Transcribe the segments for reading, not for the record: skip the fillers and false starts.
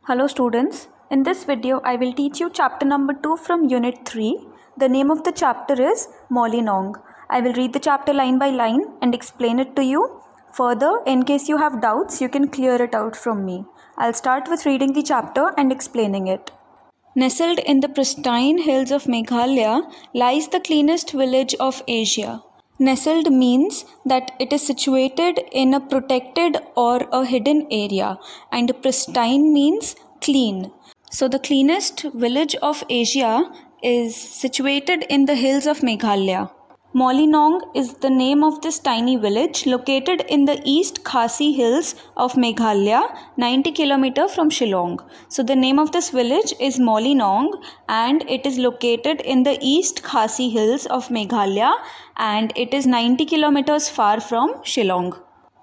Hello students, in this video I will teach you chapter number 2 from unit 3. The name of the chapter is Mollinong. I will read the chapter line by line and explain it to you. Further, in case you have doubts, you can clear it out from me. I'll start with reading the chapter and explaining it. Nestled in the pristine hills of Meghalaya lies the cleanest village of Asia. Nestled means that it is situated in a protected or a hidden area, and pristine means clean. So the cleanest village of Asia is situated in the hills of Meghalaya. Mollinong is the name of this tiny village located in the East Khasi Hills of Meghalaya, 90 km from Shillong. So the name of this village is Mollinong and it is located in the East Khasi Hills of Meghalaya and it is 90 km far from Shillong.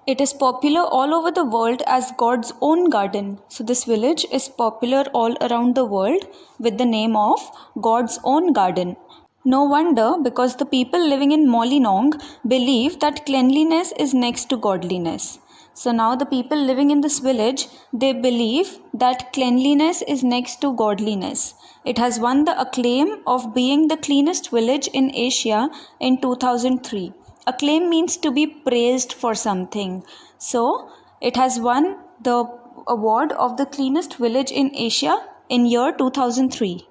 It is popular all over the world as God's own garden. So this village is popular all around the world with the name of God's own garden. No wonder, because the people living in Mollinong believe that cleanliness is next to godliness. So now the people living in this village, they believe that cleanliness is next to godliness. It has won the acclaim of being the cleanest village in Asia in 2003. Acclaim means to be praised for something. So it has won the award of the cleanest village in Asia in year 2003.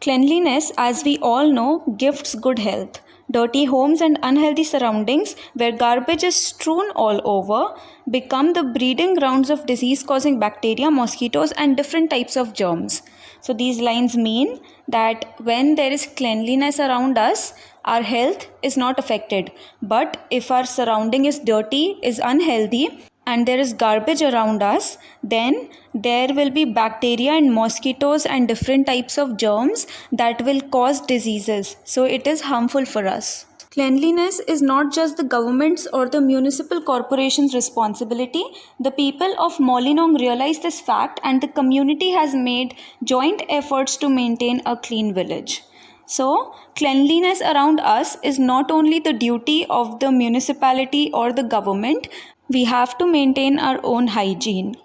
Cleanliness, as we all know, gifts good health. Dirty homes and unhealthy surroundings where garbage is strewn all over become the breeding grounds of disease-causing bacteria, mosquitoes and different types of germs. So these lines mean that when there is cleanliness around us, our health is not affected. But if our surrounding is dirty, is unhealthy, and there is garbage around us, then there will be bacteria and mosquitoes and different types of germs that will cause diseases. So it is harmful for us. Cleanliness is not just the government's or the municipal corporation's responsibility. The people of Mollinong realize this fact and the community has made joint efforts to maintain a clean village. So, cleanliness around us is not only the duty of the municipality or the government, we have to maintain our own hygiene.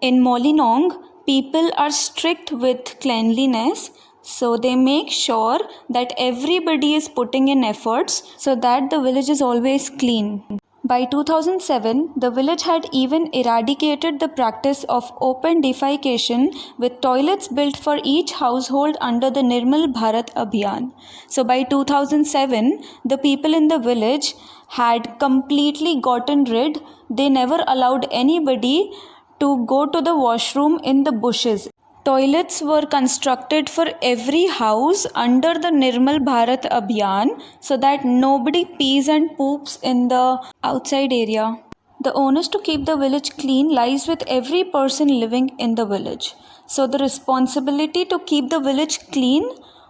In Mollinong, people are strict with cleanliness, so they make sure that everybody is putting in efforts so that the village is always clean. By 2007, the village had even eradicated the practice of open defecation with toilets built for each household under the Nirmal Bharat Abhiyan. So by 2007, the people in the village had completely gotten rid. They never allowed anybody to go to the washroom in the bushes. Toilets were constructed for every house under the Nirmal Bharat Abhiyan so that nobody pees and poops in the outside area. The onus to keep the village clean lies with every person living in the village. So the responsibility to keep the village clean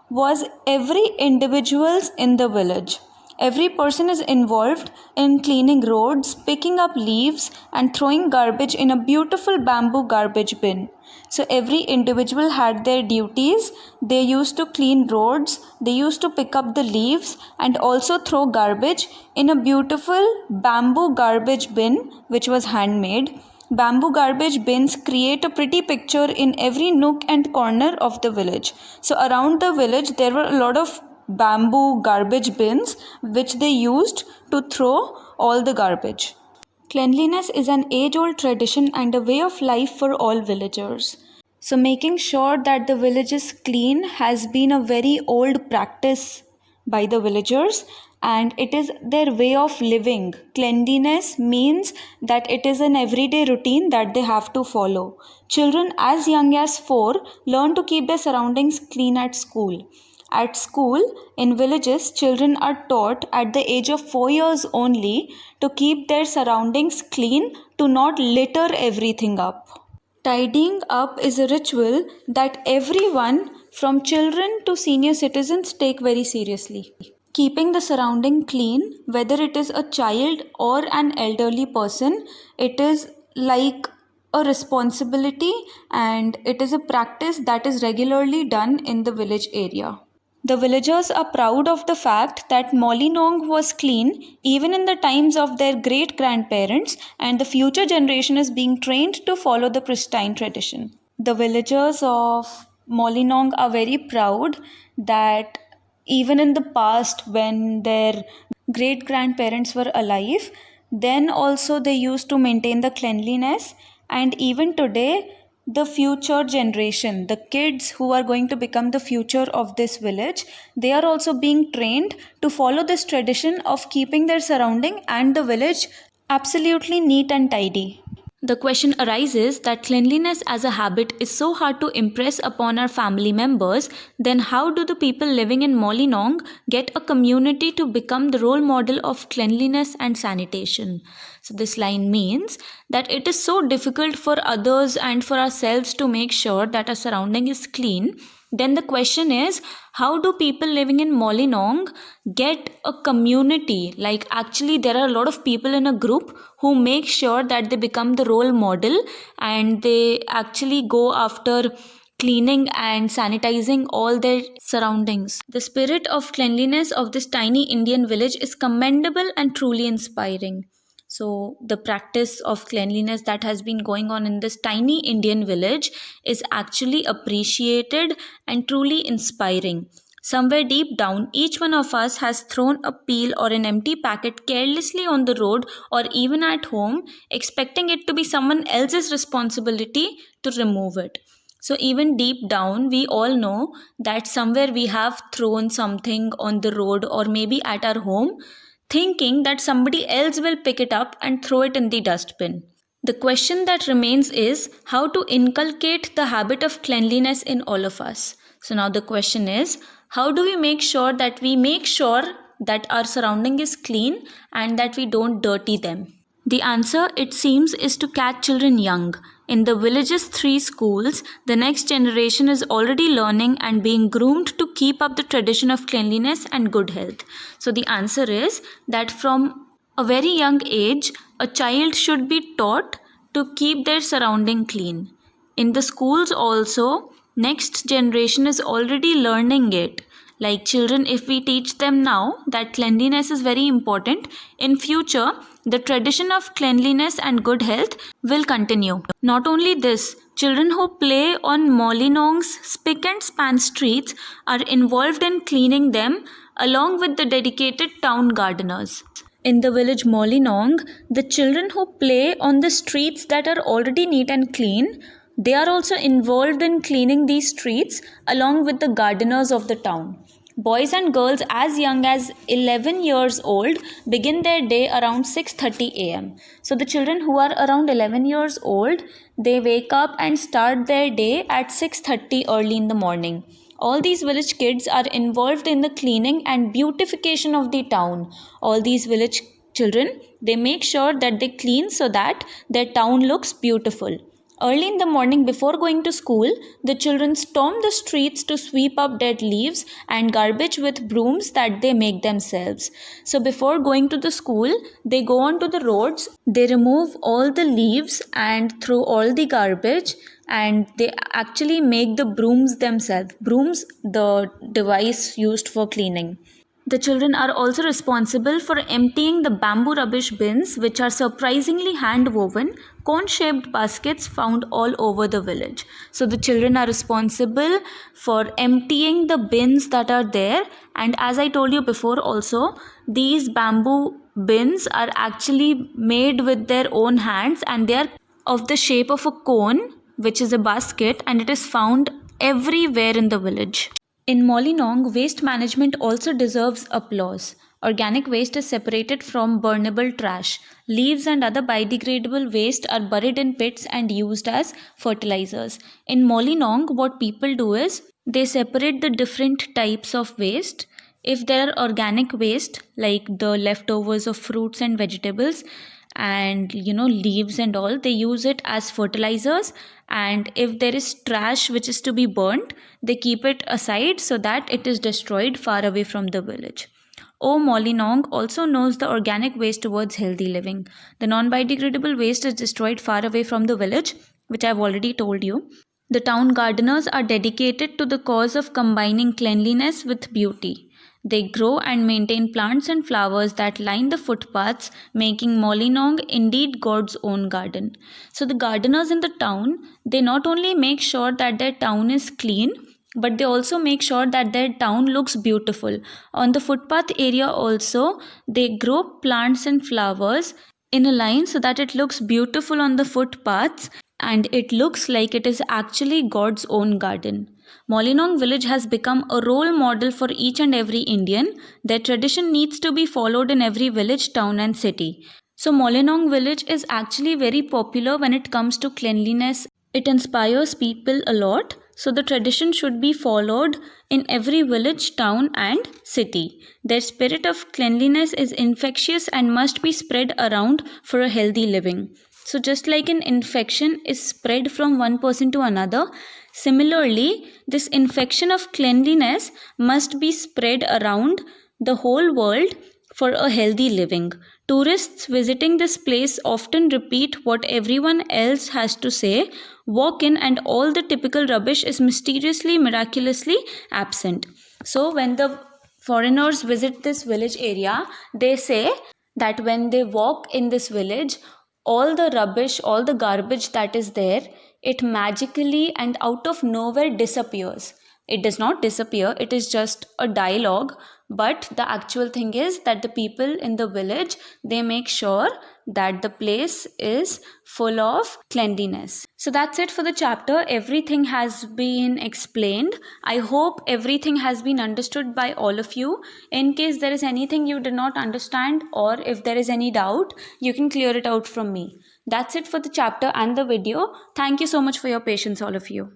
was every individual's in the village. Every person is involved in cleaning roads, picking up leaves and throwing garbage in a beautiful bamboo garbage bin. So every individual had their duties. They used to clean roads, they used to pick up the leaves and also throw garbage in a beautiful bamboo garbage bin which was handmade. Bamboo garbage bins create a pretty picture in every nook and corner of the village. So around the village there were a lot of bamboo garbage bins which they used to throw all the garbage. Cleanliness is an age-old tradition and a way of life for all villagers. So making sure that the village is clean has been a very old practice by the villagers and it is their way of living. Cleanliness means that it is an everyday routine that they have to follow. Children as young as 4 learn to keep their surroundings clean at school. At school, in villages, children are taught at the age of 4 years only to keep their surroundings clean, to not litter everything up. Tidying up is a ritual that everyone, from children to senior citizens, take very seriously. Keeping the surrounding clean, whether it is a child or an elderly person, it is like a responsibility and it is a practice that is regularly done in the village area. The villagers are proud of the fact that Mollinong was clean even in the times of their great-grandparents, and the future generation is being trained to follow the pristine tradition. The villagers of Mollynog are very proud that even in the past, when their great grandparents were alive, then also they used to maintain the cleanliness, and even today, the future generation, the kids who are going to become the future of this village, they are also being trained to follow this tradition of keeping their surrounding and the village absolutely neat and tidy. The question arises that cleanliness as a habit is so hard to impress upon our family members, then how do the people living in Mollynog get a community to become the role model of cleanliness and sanitation? So this line means that it is so difficult for others and for ourselves to make sure that our surrounding is clean. Then the question is, how do people living in Mollynog get a community? Like, actually, there are a lot of people in a group who make sure that they become the role model, and they actually go after cleaning and sanitizing all their surroundings. The spirit of cleanliness of this tiny Indian village is commendable and truly inspiring. So, the practice of cleanliness that has been going on in this tiny Indian village is actually appreciated and truly inspiring. Somewhere deep down, each one of us has thrown a peel or an empty packet carelessly on the road or even at home, expecting it to be someone else's responsibility to remove it. So, even deep down, we all know that somewhere we have thrown something on the road or maybe at our home, thinking that somebody else will pick it up and throw it in the dustbin. The question that remains is how to inculcate the habit of cleanliness in all of us. So now the question is, how do we make sure that our surrounding is clean and that we don't dirty them? The answer, it seems, is to catch children young. In the village's 3 schools, the next generation is already learning and being groomed to keep up the tradition of cleanliness and good health. So the answer is that from a very young age, a child should be taught to keep their surrounding clean. In the schools also, next generation is already learning it. Like children, if we teach them now that cleanliness is very important, in future, the tradition of cleanliness and good health will continue. Not only this, children who play on Mollynog's spick and span streets are involved in cleaning them along with the dedicated town gardeners. In the village Mollynog, the children who play on the streets that are already neat and clean, they are also involved in cleaning these streets along with the gardeners of the town. Boys and girls as young as 11 years old begin their day around 6:30 am. So the children who are around 11 years old, they wake up and start their day at 6:30 early in the morning. All these village kids are involved in the cleaning and beautification of the town. All these village children, they make sure that they clean so that their town looks beautiful. Early in the morning before going to school, the children storm the streets to sweep up dead leaves and garbage with brooms that they make themselves. So before going to the school, they go onto the roads, they remove all the leaves and throw all the garbage, and they actually make the brooms themselves. Brooms, the device used for cleaning. The children are also responsible for emptying the bamboo rubbish bins, which are surprisingly hand-woven, cone-shaped baskets found all over the village. So the children are responsible for emptying the bins that are there, and as I told you before also, these bamboo bins are actually made with their own hands, and they are of the shape of a cone, which is a basket, and it is found everywhere in the village. In Mollynog, waste management also deserves applause. Organic waste is separated from burnable trash. Leaves and other biodegradable waste are buried in pits and used as fertilizers. In Mollynog, what people do is they separate the different types of waste. If there are organic waste like the leftovers of fruits and vegetables and leaves and all, they use it as fertilizers, and if there is trash which is to be burnt, they keep it aside so that it is destroyed far away from the village. Mollynog also knows the organic waste towards healthy living. The non-biodegradable waste is destroyed far away from the village, which I've already told you. The town gardeners are dedicated to the cause of combining cleanliness with beauty. They grow and maintain plants and flowers that line the footpaths, making Mollynog indeed God's own garden. So the gardeners in the town, they not only make sure that their town is clean, but they also make sure that their town looks beautiful. On the footpath area also, they grow plants and flowers in a line so that it looks beautiful on the footpaths and it looks like it is actually God's own garden. Mollynog village has become a role model for each and every Indian. Their tradition needs to be followed in every village, town and city. So Mollynog village is actually very popular when it comes to cleanliness. It inspires people a lot. So the tradition should be followed in every village, town and city. Their spirit of cleanliness is infectious and must be spread around for a healthy living. So just like an infection is spread from one person to another, similarly, this infection of cleanliness must be spread around the whole world for a healthy living. Tourists visiting this place often repeat what everyone else has to say, walk in and all the typical rubbish is mysteriously, miraculously absent. So when the foreigners visit this village area, they say that when they walk in this village, all the rubbish, all the garbage that is there, it magically and out of nowhere disappears. It does not disappear, it is just a dialogue, but the actual thing is that the people in the village, they make sure that the place is full of cleanliness. So that's it for the chapter. Everything has been explained. I hope everything has been understood by all of you. In case there is anything you did not understand or if there is any doubt, you can clear it out from me. That's it for the chapter and the video. Thank you so much for your patience, all of you.